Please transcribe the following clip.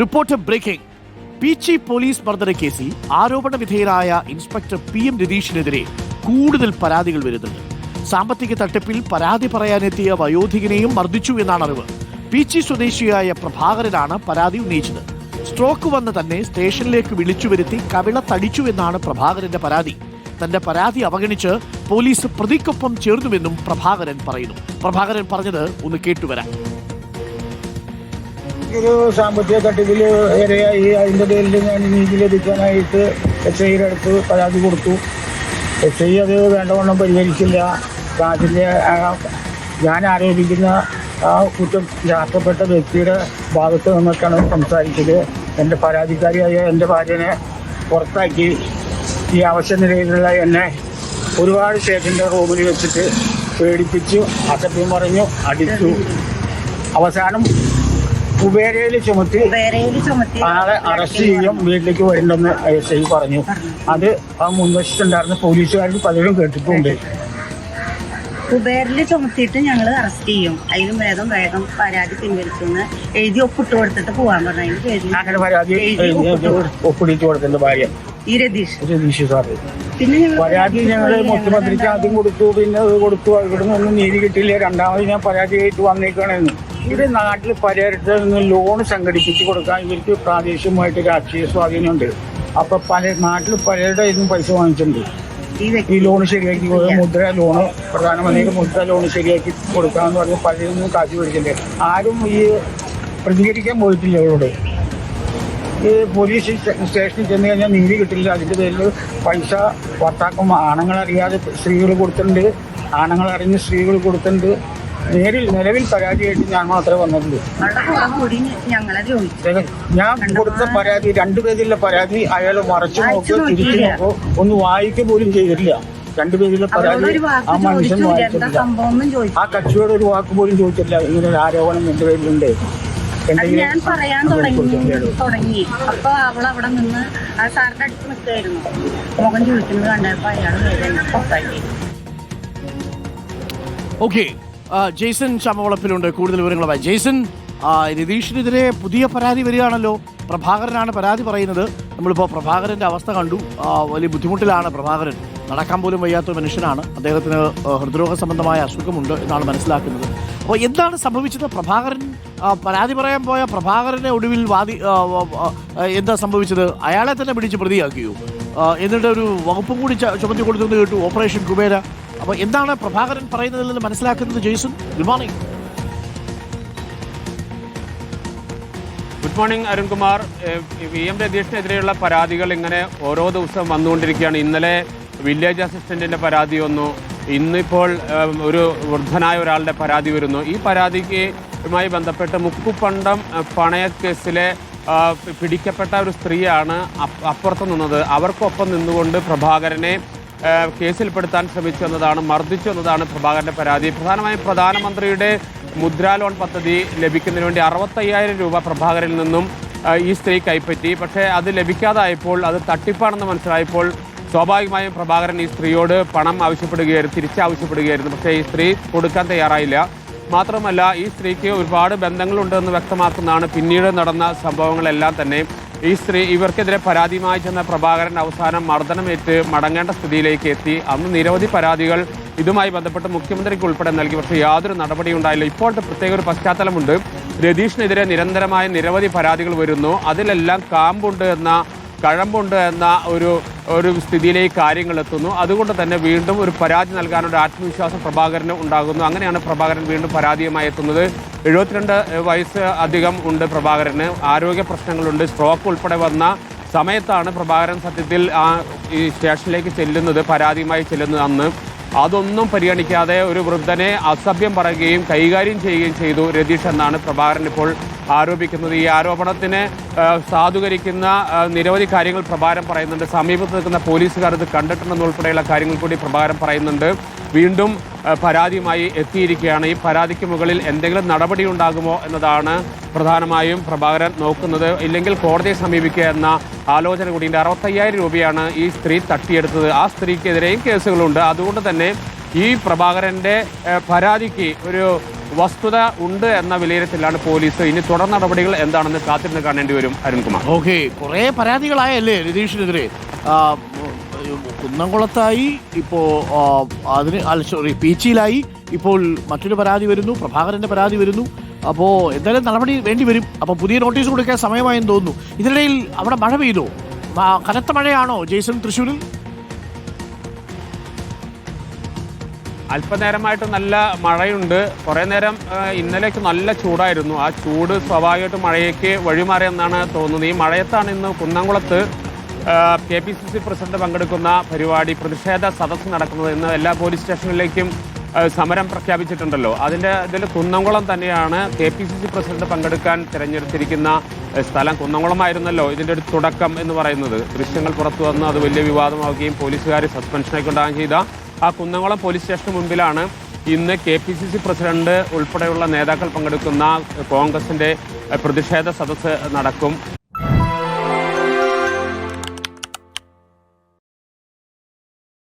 Report breaking. Peechi police മർദ്ദന കേസിൽ ആരോപണ വിധേയരായ ഇൻസ്പെക്ടർ PM രതീഷിനെതിരെ കൂടുതൽ പരാതികൾ വരുന്നുണ്ട്. സാമ്പത്തിക തട്ടിപ്പിൽ പരാതി പറയാനെത്തിയ വയോധികനെയും മർദ്ദിച്ചു എന്നാണ് അറിവ്. പീച്ചി സ്വദേശിയായ പ്രഭാകരനാണ് പരാതി ഉന്നയിച്ചത്. സ്ട്രോക്ക് വന്ന് തന്നെ സ്റ്റേഷനിലേക്ക് വിളിച്ചു വരുത്തി കവിളത്തടിച്ചു എന്നാണ് പ്രഭാകരന്റെ പരാതി. തന്റെ പരാതി അവഗണിച്ച് പോലീസ് പ്രതിക്കൊപ്പം ചേർന്നുവെന്നും പ്രഭാകരൻ പറയുന്നു. പ്രഭാകരൻ പറഞ്ഞത് ഒന്ന് കേട്ടുവരാം. ഒരു സാമ്പത്തിക തട്ടിപ്പില് ഇരയായി അതിന്റെ പേരിൽ ഞാൻ നീതി ലഭിക്കാനായിട്ട് SI-യുടെ അടുത്ത് പരാതി കൊടുത്തു. SI അത് വേണ്ടവണ്ണം പരിഹരിച്ചില്ല. അതിൻ്റെ ഞാൻ ആരോപിക്കുന്ന ആ കുറ്റം ചാർത്തപ്പെട്ട വ്യക്തിയുടെ ഭാഗത്ത് നിന്നിട്ടാണ് സംസാരിച്ചത്. എൻ്റെ പരാതിക്കാരിയായ എൻ്റെ ഭാര്യനെ പുറത്താക്കി ഈ അവശ നിലയിലുള്ള എന്നെ ഒരുപാട് സ്റ്റേഷൻ്റെ റൂമിൽ വെച്ചിട്ട് പേടിപ്പിച്ചു, അസഭ്യം പറഞ്ഞു, അടിച്ചു. അവസാനം കുബേരയിൽ ചുമത്തി ആളെ അറസ്റ്റ് ചെയ്യും, വീട്ടിലേക്ക് വരണ്ടെന്ന് SI പറഞ്ഞു. അത് ആ മുൻവശത്തുണ്ടായിരുന്ന പോലീസുകാർക്ക് പലരും കേട്ടിട്ടുണ്ട്. കുബേറിൽ ചുമത്തിയിട്ട് ഞങ്ങൾ അറസ്റ്റ് ചെയ്യും, അതിലും വേഗം പരാതി പിൻവലിച്ചെന്ന് എഴുതി ഒപ്പിട്ട് കൊടുത്തിട്ട് പോകാൻ പറഞ്ഞു. അങ്ങനെ പരാതി ഒപ്പിടിച്ചു കൊടുത്തിന്റെ ഭാര്യ ഈ രതീഷ് സാറ്. പിന്നെ പരാതി ഞങ്ങൾ മുഖ്യമന്ത്രിക്ക് ആദ്യം കൊടുത്തു, പിന്നെ അത് കൊടുത്തു. ഇവിടുന്ന് ഒന്നും നീതി കിട്ടിയില്ല. രണ്ടാമത് ഞാൻ പരാതിയായിട്ട് വന്നേക്കണെന്ന്. ഇവിടെ നാട്ടിൽ പലയിടത്ത് നിന്ന് ലോൺ സംഘടിപ്പിച്ച് കൊടുക്കാൻ ഇവർക്ക് പ്രാദേശികമായിട്ട് രാഷ്ട്രീയ സ്വാധീനമുണ്ട്. അപ്പൊ നാട്ടിൽ പലരുടെ ഇന്നും പൈസ വാങ്ങിച്ചിട്ടുണ്ട്. ഈ ലോൺ ശരിയാക്കി മുദ്ര ലോണ്, പ്രധാനമന്ത്രിയുടെ മുദ്ര ലോൺ ശരിയാക്കി കൊടുക്കാന്ന് പറഞ്ഞ് പലരും കാശ് മേടിച്ചിട്ടുണ്ട്. ആരും ഈ പ്രതികരിക്കാൻ പോയിട്ടില്ല. അവരോട് ഈ പോലീസ് സ്റ്റേഷനിൽ ചെന്ന് കഴിഞ്ഞാൽ നീതി കിട്ടില്ല. അതിൻ്റെ പേരിൽ പൈസ ഭർത്താക്കം ആണുങ്ങളറിയാതെ സ്ത്രീകൾ കൊടുത്തിട്ടുണ്ട്, ആണുങ്ങളറിഞ്ഞ് സ്ത്രീകൾ കൊടുത്തിട്ടുണ്ട്. നിലവിൽ പരാതിയായിട്ട് ഞാൻ മാത്രമേ വന്നിട്ടുള്ളൂ. ഞാൻ കൊടുത്ത പരാതി 2 പേജിലുള്ള പരാതി അയാൾ മറച്ചു നോക്കോ തിരിച്ചു നോക്കോ ഒന്ന് വായിക്കുക പോലും ചെയ്തിട്ടില്ല. 2 പേജിലുള്ള പരാതി ആ മനുഷ്യൻ വായിച്ചിട്ടില്ല. ആ കക്ഷിയോട് ഒരു വാക്ക് പോലും ചോദിച്ചിട്ടില്ല. ഇങ്ങനെ ഒരു ആരോപണം എന്റെ പേരിലുണ്ട്. ഞാൻ പറയാൻ തുടങ്ങി. അപ്പൊ അവളവിടെ നിന്ന് ആ സാറിന്റെ അടുത്ത് നിൽക്കായിരുന്നു. മുഖം ചോദിക്കുന്നത് കണ്ടപ്പോ അയാൾ പുറത്താക്കി. ഓക്കെ, ജെയ്സൺ ചാമവളപ്പിലുണ്ട് കൂടുതൽ വിവരങ്ങളുമായി. ജെയ്സൺ, രതീഷിനെതിരെ പുതിയ പരാതി വരികയാണല്ലോ. പ്രഭാകരനാണ് പരാതി പറയുന്നത്. നമ്മളിപ്പോൾ പ്രഭാകരൻ്റെ അവസ്ഥ കണ്ടു. വലിയ ബുദ്ധിമുട്ടിലാണ് പ്രഭാകരൻ. നടക്കാൻ പോലും വയ്യാത്ത മനുഷ്യനാണ്. അദ്ദേഹത്തിന് ഹൃദ്രോഗ സംബന്ധമായ അസുഖമുണ്ട് എന്നാണ് മനസ്സിലാക്കുന്നത്. അപ്പോൾ എന്താണ് സംഭവിച്ചത്? പ്രഭാകരൻ പരാതി പറയാൻ പോയ പ്രഭാകരനെ ഒടുവിൽ എന്താ സംഭവിച്ചത്? അയാളെ തന്നെ പിടിച്ച് പ്രതിയാക്കിയോ? എന്നിട്ട് ഒരു വകുപ്പും കൂടി ചുമത്തി കൊടുത്തെന്ന് കേട്ടു, ഓപ്പറേഷൻ കുബേര. അപ്പോൾ എന്താണ് പ്രഭാകരൻ പറയുന്നതിൽ നിന്ന് മനസ്സിലാക്കുന്നത്? Jason, good morning. Good morning Arunkumar. VM രതീഷിനെതിരെയുള്ള പരാതികൾ ഇങ്ങനെ ഓരോ ദിവസവും വന്നുകൊണ്ടിരിക്കുകയാണ്. ഇന്നലെ വില്ലേജ് അസിസ്റ്റന്റിന്റെ പരാതി വന്നു. ഇന്നിപ്പോൾ ഒരു വൃദ്ധനായ ഒരാളുടെ പരാതി വരുന്നു. ഈ പരാതിയുമായി ബന്ധപ്പെട്ട് മുക്കുപണ്ടം പണയക്കേസിലെ പിടിക്കപ്പെട്ട ഒരു സ്ത്രീയാണ് അപ്പുറത്ത് നിന്നത്. അവർക്കൊപ്പം നിന്നുകൊണ്ട് പ്രഭാകരനെ കേസിൽപ്പെടുത്താൻ ശ്രമിച്ചു എന്നതാണ്, മർദ്ദിച്ചു എന്നതാണ് പ്രഭാകരന്റെ പരാതി. പ്രധാനമായും പ്രധാനമന്ത്രിയുടെ മുദ്രാ ലോൺ പദ്ധതി ലഭിക്കുന്നതിന് വേണ്ടി 65,000 രൂപ പ്രഭാകരനിൽ നിന്നും ഈ സ്ത്രീ കൈപ്പറ്റി. പക്ഷേ അത് ലഭിക്കാതായപ്പോൾ, അത് തട്ടിപ്പാണെന്ന് മനസ്സിലായപ്പോൾ സ്വാഭാവികമായും പ്രഭാകരൻ ഈ സ്ത്രീയോട് പണം ആവശ്യപ്പെടുകയായിരുന്നു, തിരിച്ചാവശ്യപ്പെടുകയായിരുന്നു. പക്ഷേ ഈ സ്ത്രീ കൊടുക്കാൻ തയ്യാറായില്ല. മാത്രമല്ല, ഈ സ്ത്രീക്ക് ഒരുപാട് ബന്ധങ്ങളുണ്ടെന്ന് വ്യക്തമാക്കുന്നതാണ് പിന്നീട് നടന്ന സംഭവങ്ങളെല്ലാം തന്നെ. ഇവർക്കെതിരെ പരാതിയുമായി ചെന്ന പ്രഭാകരൻ അവസാനം മർദ്ദനമേറ്റ് മടങ്ങേണ്ട സ്ഥിതിയിലേക്ക് എത്തി. അന്ന് നിരവധി പരാതികൾ ഇതുമായി ബന്ധപ്പെട്ട് മുഖ്യമന്ത്രിക്ക് ഉൾപ്പെടെ നൽകി. പക്ഷേ യാതൊരു നടപടിയും ഉണ്ടായില്ല. ഇപ്പോഴത്തെ പ്രത്യേക ഒരു പശ്ചാത്തലമുണ്ട്. രതീഷിനെതിരെ നിരന്തരമായ നിരവധി പരാതികൾ വരുന്നു. അതിലെല്ലാം കഴമ്പുണ്ട് എന്ന ഒരു സ്ഥിതിയിലേക്ക് കാര്യങ്ങൾ എത്തുന്നു. അതുകൊണ്ട് തന്നെ വീണ്ടും ഒരു പരാതി നൽകാനുള്ള ആത്മവിശ്വാസം പ്രഭാകരന് ഉണ്ടാകുന്നു. അങ്ങനെയാണ് പ്രഭാകരൻ വീണ്ടും പരാതിയുമായി എത്തുന്നത്. 72 വയസ്സ് അധികം ഉണ്ട് പ്രഭാകരന്. ആരോഗ്യ പ്രശ്നങ്ങളുണ്ട്. സ്ട്രോക്ക് ഉൾപ്പെടെ വന്ന സമയത്താണ് പ്രഭാകരൻ സത്യത്തിൽ ഈ സ്റ്റേഷനിലേക്ക് ചെല്ലുന്നത്, പരാതിയുമായി ചെല്ലുന്നത്. അന്ന് അതൊന്നും പരിഗണിക്കാതെ ഒരു വൃദ്ധനെ അസഭ്യം പറയുകയും കൈകാര്യം ചെയ്യുകയും ചെയ്തു രതീഷ് എന്നാണ് പ്രഭാകരൻ ഇപ്പോൾ ആരോപിക്കുന്നത്. ഈ ആരോപണത്തിനെ സാധൂകരിക്കുന്ന നിരവധി കാര്യങ്ങൾ പ്രഭാകരൻ പറയുന്നുണ്ട്. സമീപത്ത് നിൽക്കുന്ന പോലീസുകാർ ഇത് കണ്ടിട്ടുണ്ടെന്നുൾപ്പെടെയുള്ള കാര്യങ്ങൾ കൂടി പ്രഭാകരൻ പറയുന്നുണ്ട്. വീണ്ടും പരാതിയുമായി എത്തിയിരിക്കുകയാണ്. ഈ പരാതിക്ക് മുകളിൽ എന്തെങ്കിലും നടപടി ഉണ്ടാകുമോ എന്നതാണ് പ്രധാനമായും പ്രഭാകരൻ നോക്കുന്നത്. ഇല്ലെങ്കിൽ കോടതിയെ സമീപിക്കുക എന്ന ആലോചന കൂടിയുണ്ട്. 65,000 രൂപയാണ് ഈ സ്ത്രീ തട്ടിയെടുത്തത്. ആ സ്ത്രീക്കെതിരെയും കേസുകളുണ്ട്. അതുകൊണ്ട് തന്നെ ഈ പ്രഭാകരൻ്റെ പരാതിക്ക് വസ്തുത ഉണ്ട് എന്ന വിലയിരുത്തലാണ് പോലീസ്. ഇനി തുടർ നടപടികൾ എന്താണെന്ന് കാത്തിരുന്ന് കാണേണ്ടി വരും അരുൺകുമാർ. ഓക്കെ, കുറേ പരാതികളായല്ലേ രതീഷിനെതിരെ? കുന്നംകുളത്തായി, ഇപ്പോൾ പീച്ചിയിലായി, ഇപ്പോൾ മറ്റൊരു പരാതി വരുന്നു, പ്രഭാകരന്റെ പരാതി വരുന്നു. അപ്പോൾ എന്തായാലും നടപടി വേണ്ടി വരും. അപ്പോൾ പുതിയ നോട്ടീസ് കൊടുക്കാൻ സമയമായെന്ന് തോന്നുന്നു. ഇതിനിടയിൽ അവിടെ മഴ പെയ്തോ? കനത്ത മഴയാണോ ജെയ്സൺ തൃശ്ശൂരിൽ? അല്പനേരമായിട്ട് നല്ല മഴയുണ്ട്. കുറേ നേരം ഇന്നലേക്ക് നല്ല ചൂടായിരുന്നു. ആ ചൂട് സ്വാഭാവികമായിട്ടും മഴയ്ക്ക് വഴിമാറിയെന്നാണ് തോന്നുന്നത്. ഈ മഴയത്താണ് ഇന്ന് കുന്നംകുളത്ത് KPCC പ്രസിഡന്റ് പങ്കെടുക്കുന്ന പരിപാടി, പ്രതിഷേധ സദസ്സ് നടക്കുന്നത്. ഇന്ന് എല്ലാ പോലീസ് സ്റ്റേഷനിലേക്കും സമരം പ്രഖ്യാപിച്ചിട്ടുണ്ടല്ലോ. ഇതിൽ കുന്നംകുളം തന്നെയാണ് KPCC പ്രസിഡന്റ് പങ്കെടുക്കാൻ തിരഞ്ഞെടുത്തിരിക്കുന്ന സ്ഥലം. കുന്നംകുളമായിരുന്നല്ലോ ഇതിൻ്റെ ഒരു തുടക്കം എന്ന് പറയുന്നത്. ദൃശ്യങ്ങൾ പുറത്തു വന്ന് അത് വലിയ വിവാദമാവുകയും പോലീസുകാർ സസ്പെൻഷനൊക്കെ ഉണ്ടാകുകയും ചെയ്ത ആ കുന്നംകുളം പോലീസ് സ്റ്റേഷന് മുമ്പിലാണ് ഇന്ന് KPCC പ്രസിഡന്റ് ഉൾപ്പെടെയുള്ള നേതാക്കൾ പങ്കെടുക്കുന്ന കോൺഗ്രസിൻ്റെ പ്രതിഷേധ സദസ്സ് നടക്കും.